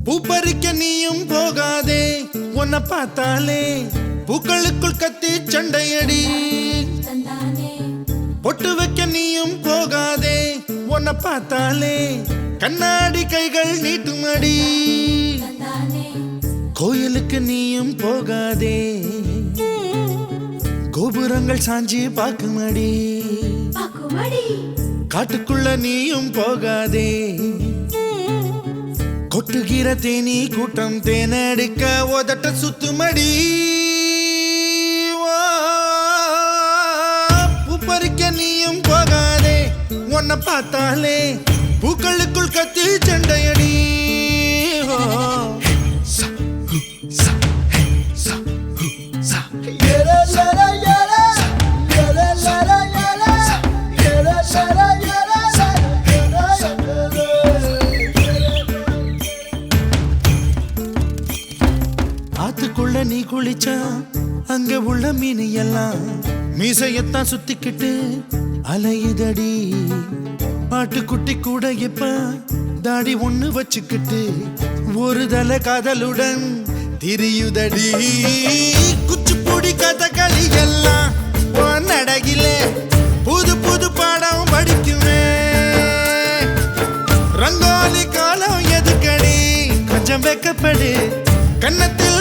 பூப்பறிக்க நீயும் போகாதே, உன்னை பார்த்தாலே பூக்களுக்குள் கத்தி சண்டையடி. பொட்டு வைக்க நீயும் போகாதே, உன்னை பார்த்தாலே கண்ணாடி கைகள் நீட்டுமடி. கோயிலுக்கு நீயும் போகாதே, கோபுரங்கள் சாஞ்சி பாக்குமடி. காட்டுக்குள்ள நீயும் போகாதே, கொட்டுகிற தேனி கூட்டம் தேனடிக்க உதட்ட சுத்துமடி. பூப்பறிக்க நீயும் போகாதே, உன்னை பார்த்தாலே பூக்களுக்குள் கத்தி சண்டையடி. ஆத்துக்குள்ள நீ குளிச்சா அங்க உள்ள மீன் எல்லாம் மீசையத்தான் சுத்திக்கிட்டு அலையுதடி. பாட்டுக்குட்டி கூட இப்ப தாடி ஒண்ணு வச்சுக்கிட்டு ஒரு தலை காதலுடன் திரியுதடி. குச்சிப்புடி கதகளி எல்லாம் நடகில புது புது பாடம் படிக்குமே. ரங்கோலி காலம் எதுக்கடி, கொஞ்சம் வெக்கப்படு, கன்னத்தில்